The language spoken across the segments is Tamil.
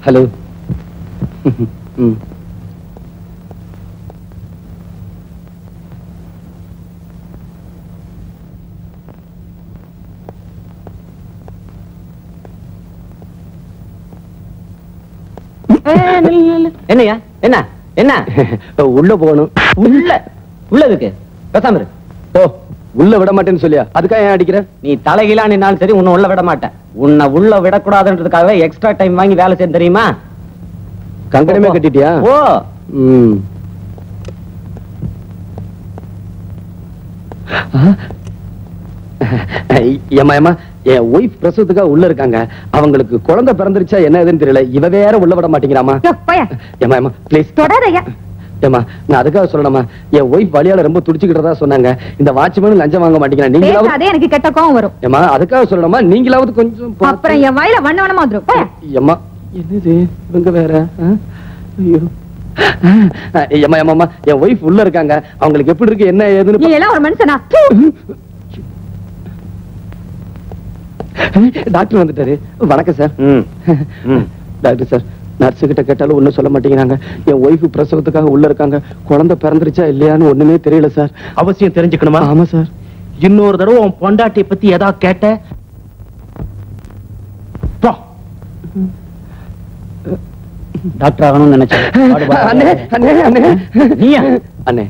ஹலோ. என்னையா என்ன என்ன உள்ள போகணும். உள்ளதுக்கு பேசாம இரு. ஓ, உள்ள விட மாட்டேன்னு சொல்லியா? அதுக்காக ஏன் அடிக்கிற? நீ தலைகீழா நின்னாலும் சரி உன்னை உள்ள விட மாட்டேன். உன்னை உள்ள விடக்கூடாதுன்றதுக்காக எக்ஸ்ட்ரா டைம் வாங்கி வேலை செய்ய தெரியுமா? கங்கணமே கட்டிட்டியா? ஓ. ஏமா ஏமா, என் ஒய்ஃப் பிரசவத்துக்காக உள்ள இருக்காங்க. அவங்களுக்கு குழந்தை பிறந்துருச்சா என்ன ஏதுன்னு தெரியல. இவ வேற உள்ள விட மாட்டேங்கிறாமா. ஏமா ஏமா ப்ளீஸ் தொடாதயா. ஏமா நான் அதுக்காக சொல்லணுமா, என் ஒய்ஃப் வழியால ரொம்ப துடிச்சுக்கிட்டதா சொன்னாங்க. இந்த வாட்ச்மேன் லஞ்சம் வாங்க மாட்டேங்கிறாங்க. நீங்களாவது அதே எனக்கு கெட்ட கோவம் வரும். ஏமா அதுக்காக சொல்லணுமா, நீங்களாவது கொஞ்சம் அப்புறம் என் வாயில வண்ண வண்ணமா வந்துரும். ஏமா என்னது இவங்க வேற. ஐயோ ஏமா ஏமாமா, என் ஒய்ஃப் உள்ள இருக்காங்க. அவங்களுக்கு எப்படி இருக்கு என்ன ஏதுன்னு. நீ எல்லாம் ஒரு மனுஷனா? டாக்டர் வந்துட்டாரு. வணக்கம் சார். டாக்டர் சார், நர்ஸு கிட்ட கேட்டாலும் ஒண்ணும் சொல்ல மாட்டேங்கிறாங்க. என் ஒய்ஃப் பிரசவத்துக்காக உள்ள இருக்காங்க. குழந்தை பிறந்துருச்சா இல்லையான்னு ஒண்ணுமே தெரியல சார். அவசியம் தெரிஞ்சுக்கணுமா? ஆமா சார். இன்னொரு தடவை உன் பொண்டாட்டியை பத்தி ஏதாவது கேட்ட டாக்டர் ஆகணும்னு நினைச்சேன். அண்ணே,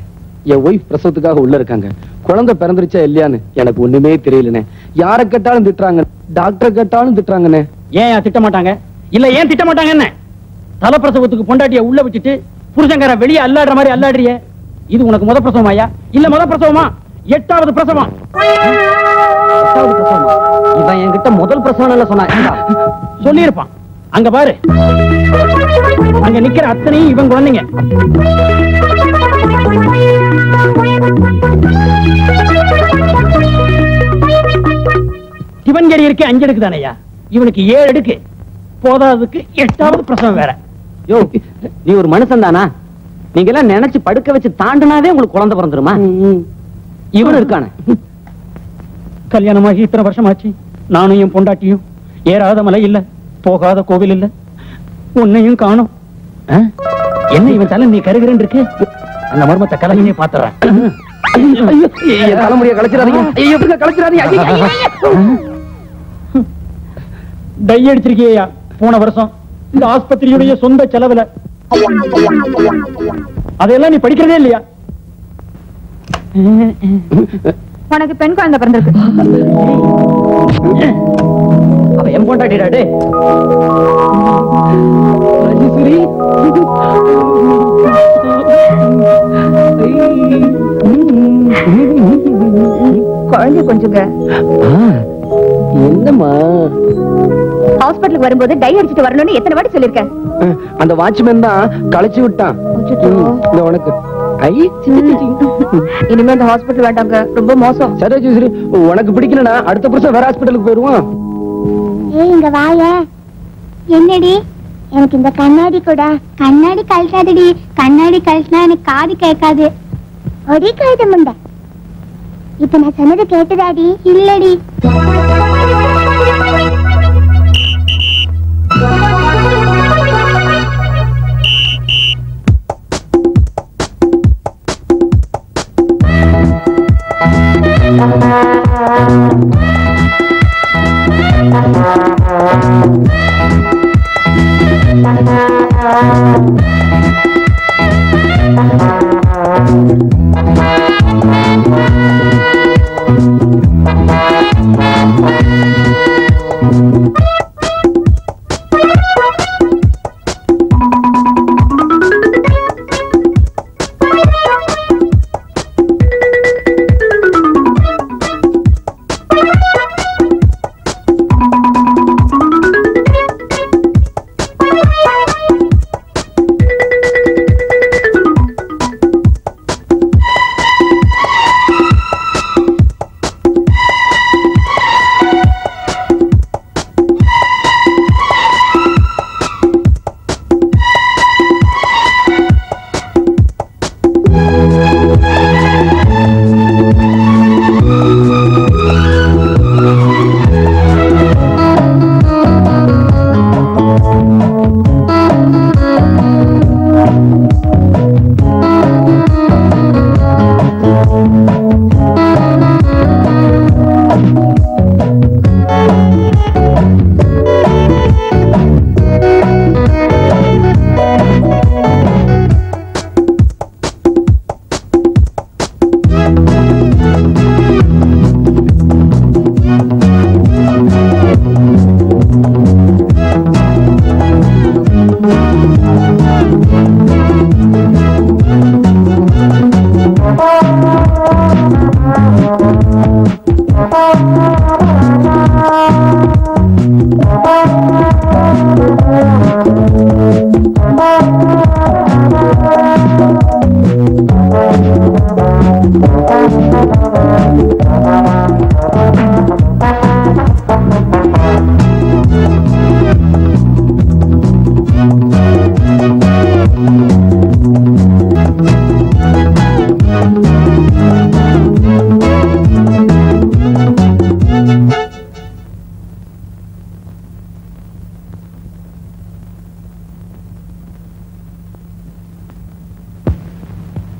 என் ஒய்ஃப் பிரசவத்துக்காக உள்ள இருக்காங்க. குழந்தை பிறந்துருச்சா இல்லையான்னு எனக்கு ஒண்ணுமே தெரியலனே. யார கேட்டாலும் திட்டுறாங்க, டாக்டர் கேட்டாலும் திட்டுறாங்கண்ணே. ஏன் திட்ட மாட்டாங்க? இல்ல ஏன் திட்ட மாட்டாங்க? என்ன தல பிரசவத்துக்கு பொண்டாட்டிய உள்ள வச்சுட்டு புருஷங்கார வெளியே அல்லாடுற மாதிரி அல்லாடுறிய? இது உனக்கு முத பிரசவமாயா இல்ல முத பிரசவமா? 8வது பிரசவம். 8வது பிரசவமா? இவன் என்கிட்ட முதல் பிரசவம் இல்ல சொன்னா சொல்லியிருப்பான். அங்க பாரு, அங்க நிக்கிற அத்தனையும் இவன் குழந்தைங்க. சிவன்கரி இருக்கு 5 அடுக்கு தானையா, இவனுக்கு 7 அடுக்கு. போதாதுக்கு 8வது பிரசவம் வேற. யோ, நீ ஒரு மனுஷன் தானா? நீங்க எல்லாம் நினைச்சு படுக்க வச்சு தாண்டினாவே உங்களுக்கு குழந்தை பிறந்துருமா? இவன் இருக்கானே, கல்யாணமாகி இத்தனை வருஷம் ஆச்சு. நானும் என் பொண்டாட்டியும் ஏறாத மலை இல்ல, போகாத கோவில் இல்ல, உன்னையும் காணும். என்ன இவன் தலை நீ கருகிறேன் இருக்கு? அந்த மர்மத்தை கலகினே பாத்துறேன். தலைமுடிய கலைச்சிடாதீங்க. டை அடிச்சிருக்கியா போன வருஷம் இந்த ஆஸ்பத்திரியுடைய சொந்த செலவுல? அதெல்லாம் நீ படிக்கிறதே இல்லையா? உனக்கு பெண் குழந்தை பிறந்திருக்கு. அவ என் பொண்டாட்டிடா. டே குழந்தை கொஞ்சங்க. என்னம்மா, ஹாஸ்பிட்டலுக்கு வரும்போது டை அடிச்சிட்டு வரணும்னு எத்தனை வாட்டி சொல்லிருக்கேன். அந்த வாட்ச்மேன் தான் களைச்சு விட்டான். உனக்கு இனிமே இந்த ஹாஸ்பிட்டல் வேண்டாங்க, ரொம்ப மோசம். சரி சரி, உனக்கு பிடிக்கலனா அடுத்த புருஷன் வேற ஹாஸ்பிட்டலுக்கு போயிருவான். ஏய் இங்க வாய. என்னடி எனக்கு இந்த கண்ணாடி கூட. கண்ணாடி கழட்டாதடி, கண்ணாடி கழட்டினா எனக்கு காது கேட்காது. ஒரே கழுத முண்டை. இப்ப நான் சொன்னது கேட்டதாடி? இல்லடி.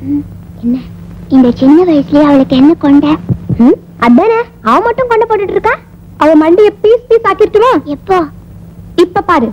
என்ன இந்த சின்ன வயசுலயே அவளுக்கு என்ன கொண்ட? அதானே அவ மட்டும் கொண்ட போட்டுட்டு இருக்கா. அவ மண்டிய பீஸ் பீஸ் ஆக்கிருக்குமா? எப்போ? இப்ப பாரு.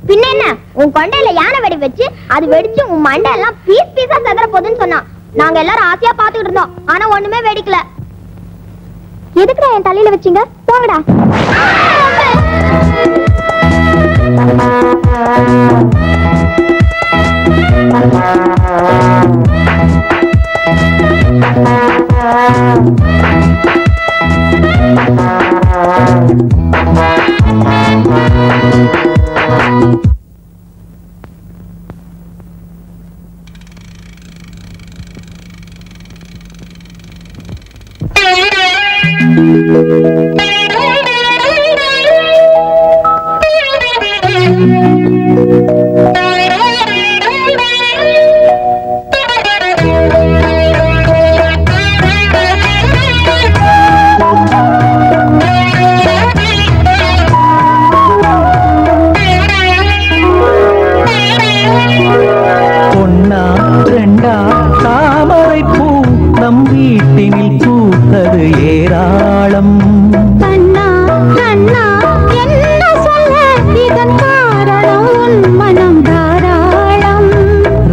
பின்ன என்ன உன் கொண்டையில யானை வெடி வச்சு அது வெடிச்சு உன் மண்டை எல்லாம் பீஸ் பீஸா செதற போதுன்னு சொன்னான். நாங்க எல்லாரும் ஆசையா பாத்துக்கிட்டு இருந்தோம். ஆனா ஒண்ணுமே வெடிக்கல. எதுக்குடா என் தலையில வச்சீங்க? போங்கடா.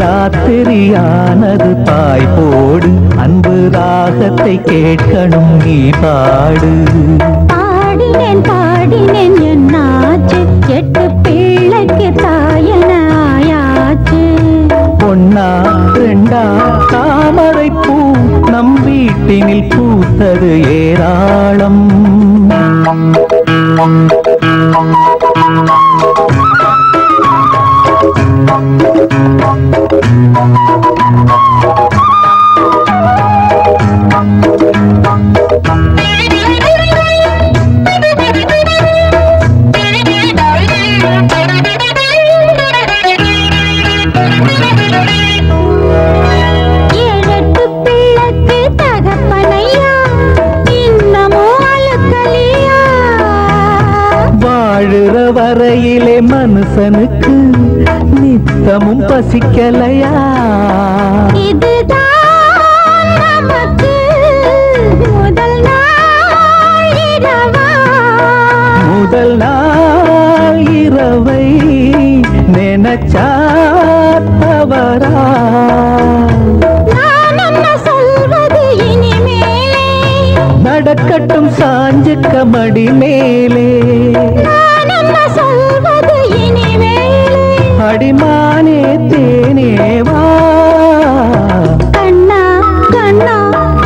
ராத்திரியானது பாய் போடு அன்பு ராகத்தை கேட்கணும் நீ பாடு. பாடினேன் பாடினேன் என்னாச்சு எட்டு பிள்ளைக்கு தாயன ஆயாச்சு. பொன்னா ரெண்டா தாமரை பூ நம் வீட்டினில் பூத்தது ஏராளம். வாழுற வரையிலே மனுஷனுக்கு நித்தமும் பசிக்கலையா? இதுதான் நமக்கு முதல் நாள் இரவா? முதல் நாள் இரவை நினைச்சா தவறா? நான் என்ன சொல்வது இனிமேலே? நடக்கட்டும் சாஞ்சுக்க மடி மேலே. நான் என்ன சொல்வது இனிமேலே? அடிமானே தேனேவா? கண்ணா கண்ணா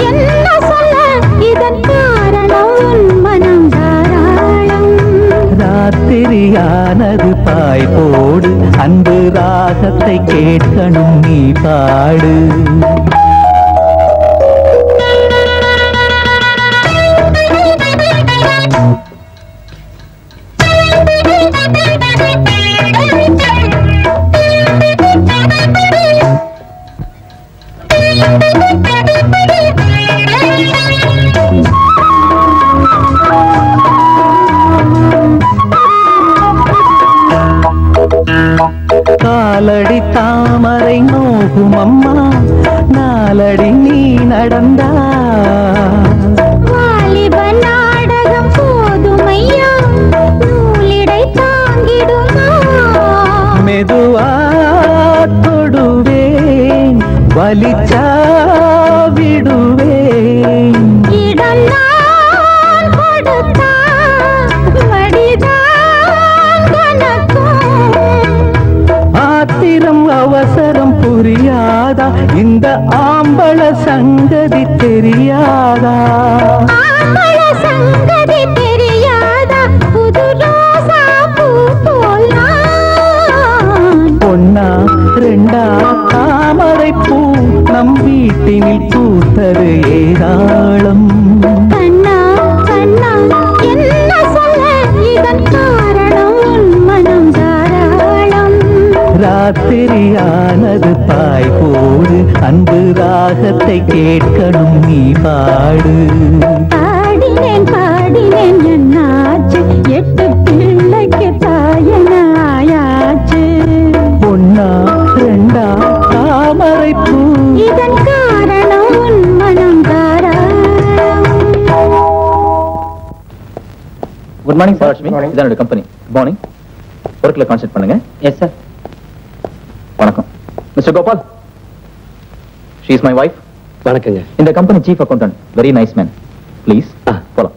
என்ன சொல்ல? இதன் காரணம் உன் மனம் தாராளம். ராத்திரியானது பாய் போடு அன்பு ராகத்தை கேட்கணும் நீ பாடு. காலடி தாமரை நோகும் அம்மா நாலடி நீ நடந்தா. வாலிப நாடகம் போதுமையா நூலிடை தாங்கிடுமா? மெதுவா தொடுவேன் வலிச்சா விடுவேன். இடம் நான் கொடுத்தா வடிதான் கணக்கும். ஆத்திரம் அவசரம் புரிய புரியாதா இந்த ஆம்பள சங்கதி தெரியாதா சங்கதி தெரியாதா புது ரோசா பூ போல் பொன்னா ரெண்டா தாமரை பூ நம் வீட்டினில் பூத்தது ஏராளம் கண்ணா கண்ணா என்ன சொல்ல இதன் காரணம் உன் மனம் தாராளம் ராத்திரியானது பாய் போடு அன்பு ராகத்தை கேட்கணும் நீ பாடு பாடினேன் பாடினேன் என்னாச்சு 8 பிள்ளைக்கு தாயன ஆயாச்சு பொன்னா ரெண்டா தாமரை பூ இதன் காரணம் உன் மனம் தாராளம் குட் மார்னிங் சார் லட்சுமி இதான் என்னோட கம்பெனி குட் மார்னிங் ஒர்க்ல கான்சென்ட்ரேட் பண்ணுங்க எஸ் சார். வணக்கம் mister Gopal she is my wife வணக்கங்க. இந்த company chief accountant very nice man please போலாம்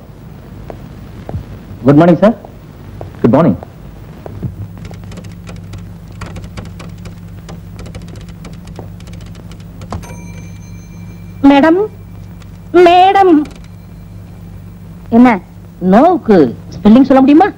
good morning sir. Good morning madam madam என்ன நோவுக்கு ஸ்பெல்லிங் சொல்ல முடியுமா?